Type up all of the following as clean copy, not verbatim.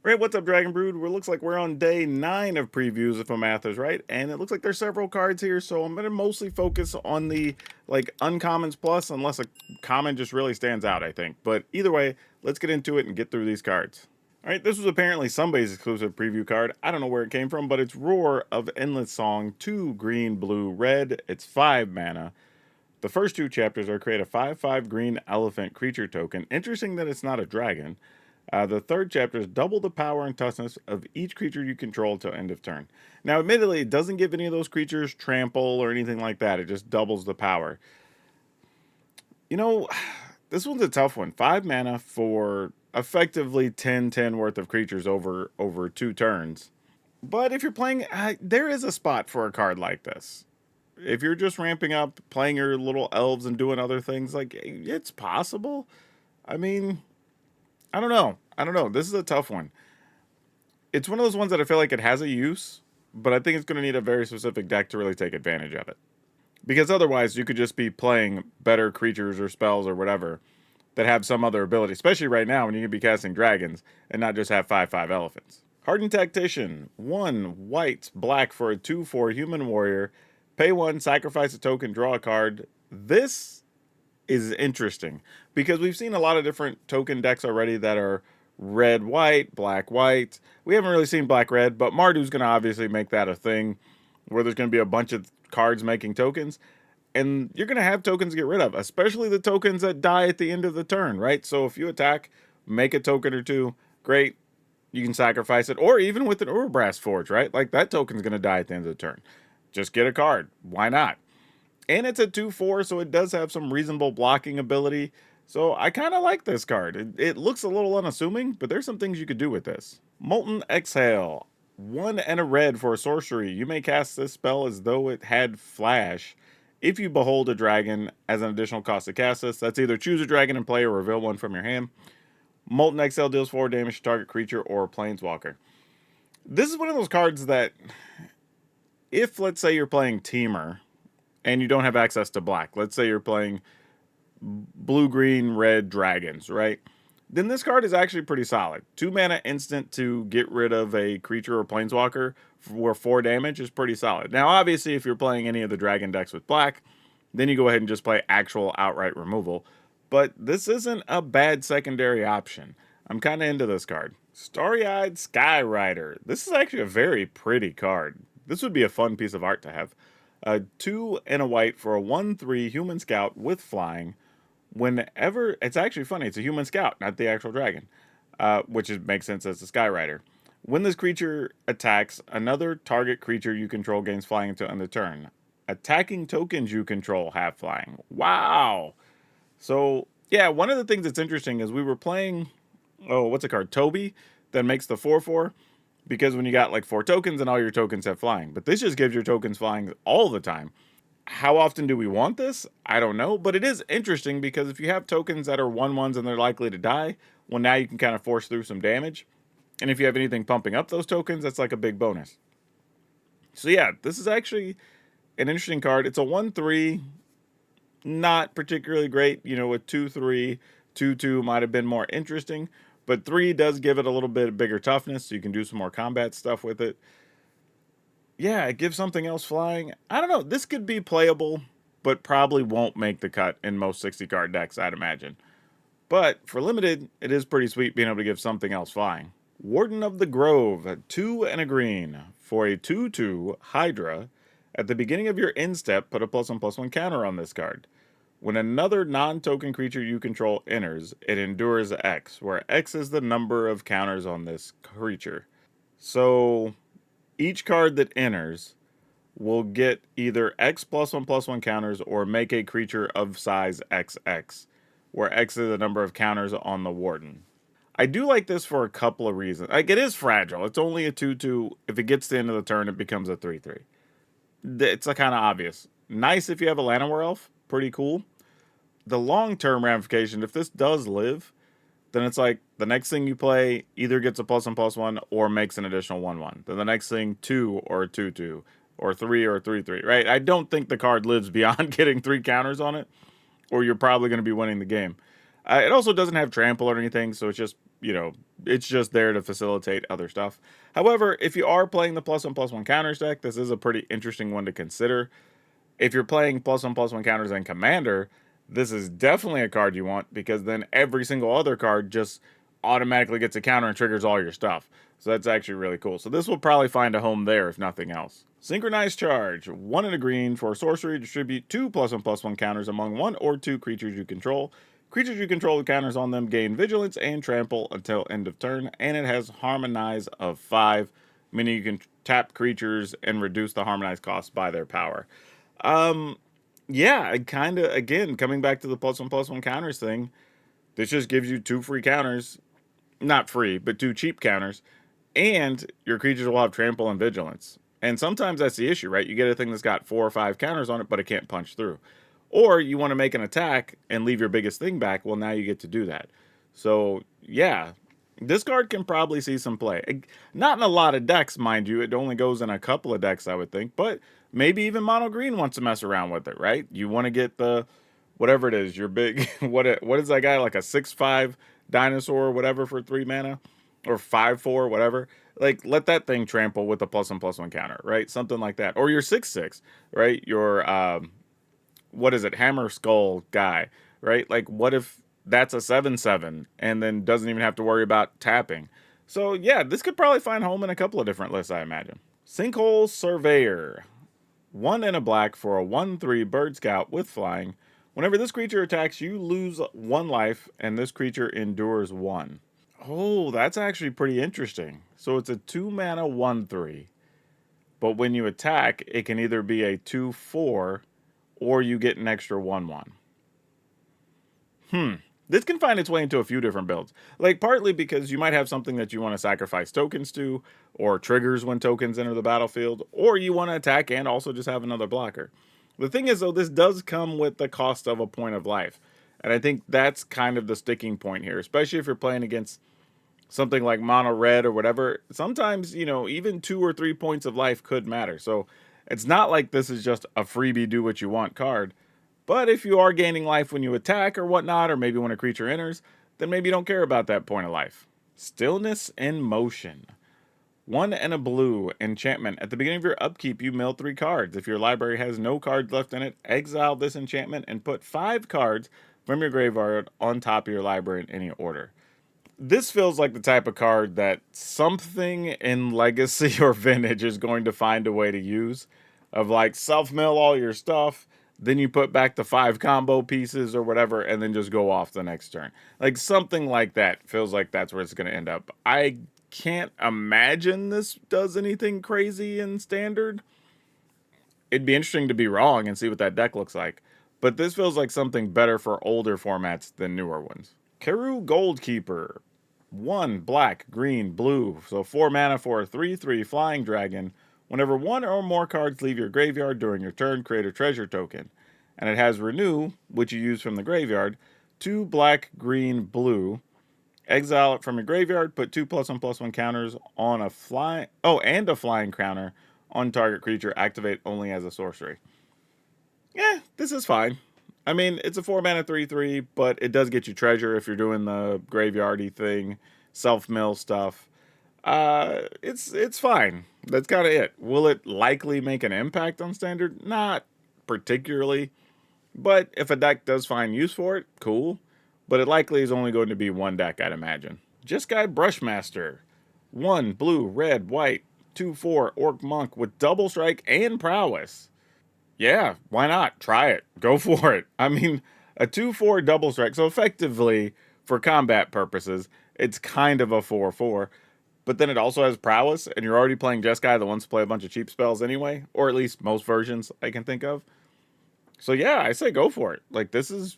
Right, what's up, Dragon Brood? Well, it looks like we're on day 9 of previews, if my math is right, and it looks like there's several cards here, so I'm going to mostly focus on the, uncommons plus, unless a common just really stands out, I think. But either way, let's get into it and get through these cards. Alright, this was apparently somebody's exclusive preview card. I don't know where it came from, but it's Roar of Endless Song, 2 green, blue, red. It's 5 mana. The first 2 chapters are create a 5/5 green elephant creature token. Interesting that it's not a dragon. The third chapter is double the power and toughness of each creature you control till end of turn. Now, admittedly, it doesn't give any of those creatures trample or anything like that. It just doubles the power. You know, this one's a tough one. 5 mana for effectively 10/10 worth of creatures over 2 turns. But if you're playing, there is a spot for a card like this. If you're just ramping up, playing your little elves and doing other things, it's possible. I mean, I don't know. This is a tough one. It's one of those ones that I feel like it has a use, but I think it's going to need a very specific deck to really take advantage of it. Because otherwise, you could just be playing better creatures or spells or whatever that have some other ability, especially right now when you can be casting dragons and not just have 5/5 elephants. Hardened Tactician, 1 white, black for a 2/4 human warrior. Pay 1, sacrifice a token, draw a card. This is interesting because we've seen a lot of different token decks already that are red white, black white. We haven't really seen black red, but Marduk's going to obviously make that a thing where there's going to be a bunch of cards making tokens, and you're going to have tokens to get rid of, especially the tokens that die at the end of the turn, right? So if you attack, make a token or 2, great, you can sacrifice it, or even with an Urbrass Forge, right? Like that token's going to die at the end of the turn. Just get a card. Why not? And it's a 2/4, so it does have some reasonable blocking ability. So I kind of like this card. It looks a little unassuming, but there's some things you could do with this. Molten Exhale. 1 and a red for a sorcery. You may cast this spell as though it had flash. If you behold a dragon as an additional cost to cast this, that's either choose a dragon and play or reveal one from your hand. Molten Exhale deals 4 damage to target creature or planeswalker. This is one of those cards that, if let's say you're playing Teamer, and you don't have access to black, let's say you're playing blue, green, red dragons, right? Then this card is actually pretty solid. 2 mana instant to get rid of a creature or planeswalker for 4 damage is pretty solid. Now, obviously, if you're playing any of the dragon decks with black, then you go ahead and just play actual outright removal. But this isn't a bad secondary option. I'm kind of into this card. Starry-Eyed Skyrider. This is actually a very pretty card. This would be a fun piece of art to have. 2 and a white for a 1/3 human scout with flying. Whenever, it's actually funny, it's a human scout, not the actual dragon, makes sense as a Skyrider. When this creature attacks, another target creature you control gains flying until end of turn. Attacking tokens you control have flying. Wow! So, yeah, one of the things that's interesting is we were playing, what's a card? Toby, that makes the 4/4. Because when you got like 4 tokens and all your tokens have flying. But this just gives your tokens flying all the time. How often do we want this? I don't know. But it is interesting because if you have tokens that are 1/1s and they're likely to die, well, now you can kind of force through some damage. And if you have anything pumping up those tokens, that's like a big bonus. So yeah, this is actually an interesting card. It's a 1/3, not particularly great. You know, a 2/3, 2/2 might have been more interesting. But 3 does give it a little bit bigger toughness, so you can do some more combat stuff with it. Yeah, it gives something else flying. I don't know. This could be playable, but probably won't make the cut in most 60-card decks, I'd imagine. But for limited, it is pretty sweet being able to give something else flying. Warden of the Grove, 2 and a green. For a 2/2 Hydra, at the beginning of your end step, put a +1/+1 counter on this card. When another non-token creature you control enters, it endures X, where X is the number of counters on this creature. So each card that enters will get either X +1/+1 counters or make a creature of size XX, where X is the number of counters on the Warden. I do like this for a couple of reasons. Like, it is fragile. It's only a 2/2. If it gets to the end of the turn, it becomes a 3/3. It's kind of obvious. Nice if you have a Llanowar Elf. Pretty cool. The long-term ramification, if this does live, then it's like the next thing you play either gets a +1/+1 or makes an additional 1/1. Then the next thing 2 or a 2/2 or 3 or a 3/3, right? I don't think the card lives beyond getting 3 counters on it, or you're probably going to be winning the game. It also doesn't have trample or anything, so it's just you know, it's just there to facilitate other stuff. However, if you are playing the +1/+1 counters deck, this is a pretty interesting one to consider. If you're playing +1/+1 counters and Commander, this is definitely a card you want, because then every single other card just automatically gets a counter and triggers all your stuff. So that's actually really cool. So this will probably find a home there if nothing else. Synchronized Charge. 1 and a green for sorcery. Distribute 2 +1/+1 counters among 1 or 2 creatures you control. Creatures you control with counters on them gain vigilance and trample until end of turn. And it has Harmonize of 5, meaning you can tap creatures and reduce the Harmonize cost by their power. Yeah, kind of, again, coming back to the +1/+1 counters thing, this just gives you 2 free counters. Not free, but 2 cheap counters. And your creatures will have trample and vigilance. And sometimes that's the issue, right? You get a thing that's got 4 or 5 counters on it, but it can't punch through. Or you want to make an attack and leave your biggest thing back. Well, now you get to do that. So, yeah, this card can probably see some play. Not in a lot of decks, mind you. It only goes in a couple of decks, I would think. But maybe even Mono Green wants to mess around with it, right? You want to get the, whatever it is, your big, what is that guy, like a 6/5 dinosaur or whatever for 3 mana? Or 5/4, whatever. Like, let that thing trample with a +1/+1 counter, right? Something like that. Or your 6/6, right? Your, what is it, Hammer Skull guy, right? Like, what if that's a 7/7 and then doesn't even have to worry about tapping? So, yeah, this could probably find home in a couple of different lists, I imagine. Sinkhole Surveyor. 1 and a black for a 1/3 bird scout with flying. Whenever this creature attacks, you lose 1 life, and this creature endures 1. Oh, that's actually pretty interesting. So it's a 2 mana 1/3. But when you attack, it can either be a 2/4 or you get an extra 1/1. This can find its way into a few different builds. Like, partly because you might have something that you want to sacrifice tokens to, or triggers when tokens enter the battlefield, or you want to attack and also just have another blocker. The thing is, though, this does come with the cost of a point of life. And I think that's kind of the sticking point here, especially if you're playing against something like mono red or whatever. Sometimes, you know, even 2 or 3 points of life could matter. So it's not like this is just a freebie do what you want card. But if you are gaining life when you attack or whatnot, or maybe when a creature enters, then maybe you don't care about that point of life. Stillness in Motion. 1 and a blue enchantment. At the beginning of your upkeep, you mill 3 cards. If your library has no cards left in it, exile this enchantment and put 5 cards from your graveyard on top of your library in any order. This feels like the type of card that something in Legacy or Vintage is going to find a way to use. Of like, self-mill all your stuff, then you put back the 5 combo pieces or whatever, and then just go off the next turn. Like, something like that feels like that's where it's going to end up. I can't imagine this does anything crazy in Standard. It'd be interesting to be wrong and see what that deck looks like. But this feels like something better for older formats than newer ones. Kheru Goldkeeper. 1 black, green, blue. So 4 mana for a 3/3 flying dragon. Whenever 1 or more cards leave your graveyard during your turn, create a treasure token. And it has Renew, which you use from the graveyard. 2 black, green, blue. Exile it from your graveyard. Put 2 +1/+1 counters on a flying... Oh, and a flying counter on target creature. Activate only as a sorcery. Yeah, this is fine. I mean, it's a 4 mana 3/3, but it does get you treasure if you're doing the graveyardy thing, self-mill stuff. It's fine. That's kind of it. Will it likely make an impact on Standard? Not particularly. But if a deck does find use for it, cool. But it likely is only going to be 1 deck, I'd imagine. Jeskai Brushmaster. 1 blue, red, white, 2/4 orc monk with double strike and prowess. Yeah, why not? Try it. Go for it. I mean, a 2/4 double strike. So effectively, for combat purposes, it's kind of a 4/4. But then it also has prowess, and you're already playing Jeskai that wants to play a bunch of cheap spells anyway. Or at least most versions I can think of. So yeah, I say go for it. Like, this is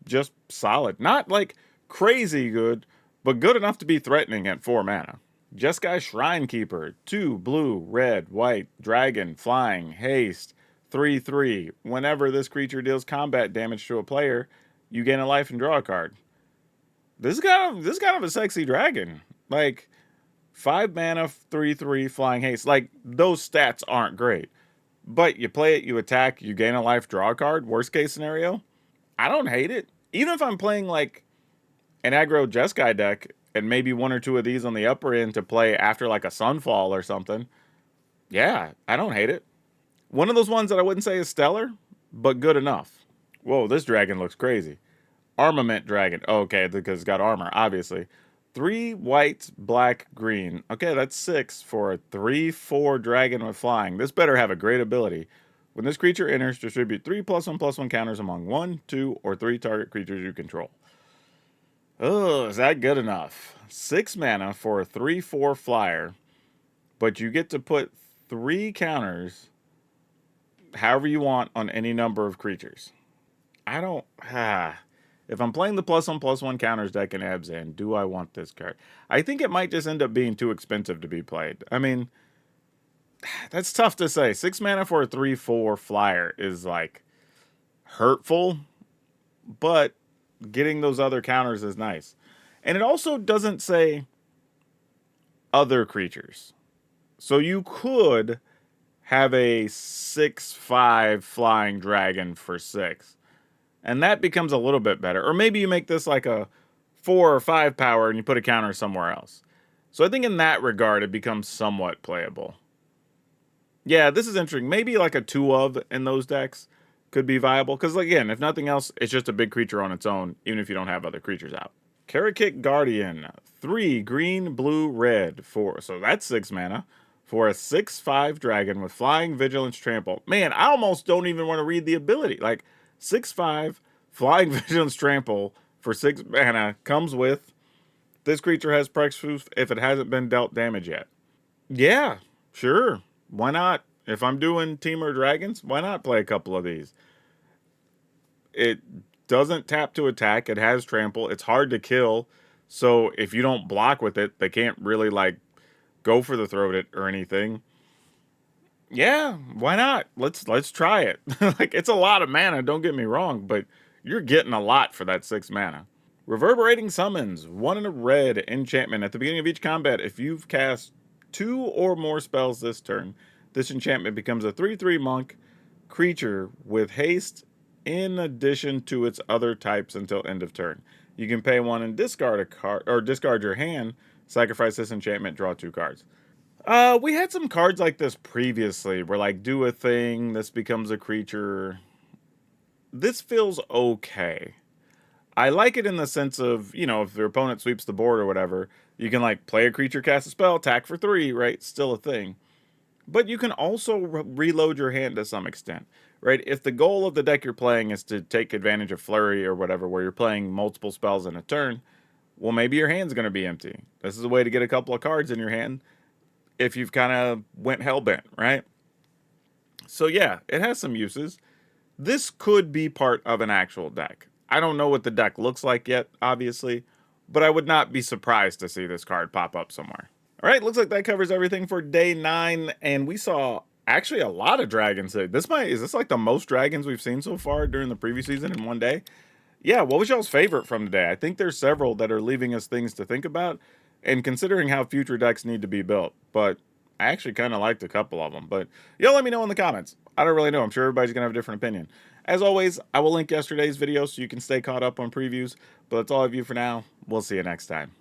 just solid. Not, like, crazy good, but good enough to be threatening at 4 mana. Jeskai Shrinekeeper. 2 blue, red, white, dragon, flying, haste. 3/3. Whenever this creature deals combat damage to a player, you gain a life and draw a card. This is kind of a sexy dragon. Like, 5 mana, 3/3, flying haste. Like, those stats aren't great. But you play it, you attack, you gain a life, draw a card. Worst case scenario. I don't hate it. Even if I'm playing, like, an aggro Jeskai deck and maybe one or two of these on the upper end to play after like a Sunfall or something, yeah, I don't hate it. One of those ones that I wouldn't say is stellar, but good enough. Whoa, this dragon looks crazy. Armament dragon. Okay, because it's got armor, obviously. 3 white, black, green. Okay, that's 6 for a 3/4 dragon with flying. This better have a great ability. When this creature enters, distribute 3 +1/+1 counters among 1, 2, or 3 target creatures you control. Oh, is that good enough? 6 mana for a 3/4 flyer, but you get to put 3 counters however you want on any number of creatures. I don't. If I'm playing the +1/+1 counters deck in Abzan, do I want this card? I think it might just end up being too expensive to be played. I mean, that's tough to say. 6 mana for a 3/4 flyer is like hurtful, but getting those other counters is nice. And it also doesn't say other creatures. So you could have a 6/5 flying dragon for 6. And that becomes a little bit better. Or maybe you make this like a 4 or 5 power and you put a counter somewhere else. So I think in that regard, it becomes somewhat playable. Yeah, this is interesting. Maybe like a 2 of in those decks could be viable. Because again, if nothing else, it's just a big creature on its own, even if you don't have other creatures out. Karakik Guardian. 3 green, blue, red. 4. So that's 6 mana. For a 6/5 dragon with flying, vigilance, trample. Man, I almost don't even want to read the ability. Like, 6/5, flying, vigilance, trample for 6 mana comes with this creature has Prexproof if it hasn't been dealt damage yet. Yeah, sure. Why not? If I'm doing Teamer Dragons, why not play a couple of these? It doesn't tap to attack. It has trample. It's hard to kill. So if you don't block with it, they can't really like go for the throat it or anything. Yeah, why not? Let's try it. Like, it's a lot of mana, don't get me wrong, but you're getting a lot for that 6 mana. Reverberating Summons, 1 in a red enchantment. At the beginning of each combat, if you've cast 2 or more spells this turn, this enchantment becomes a 3/3 monk creature with haste in addition to its other types until end of turn. You can pay 1 and discard a card, or discard your hand, sacrifice this enchantment, draw 2 cards. We had some cards like this previously, where like do a thing, this becomes a creature. This feels okay. I like it in the sense of, you know, if your opponent sweeps the board or whatever, you can like play a creature, cast a spell, attack for 3, right? Still a thing. But you can also reload your hand to some extent, right? If the goal of the deck you're playing is to take advantage of Flurry or whatever, where you're playing multiple spells in a turn, well, maybe your hand's going to be empty. This is a way to get a couple of cards in your hand if you've kind of went hellbent, right? So yeah, it has some uses. This could be part of an actual deck. I don't know what the deck looks like yet, obviously, but I would not be surprised to see this card pop up somewhere. All right, looks like that covers everything for day 9, and we saw actually a lot of dragons. Is this like the most dragons we've seen so far during the preview season in one day? Yeah, what was y'all's favorite from today? I think there's several that are leaving us things to think about, and considering how future decks need to be built, but I actually kind of liked a couple of them. But y'all let me know in the comments. I don't really know. I'm sure everybody's going to have a different opinion. As always, I will link yesterday's video so you can stay caught up on previews, but that's all I have you for now. We'll see you next time.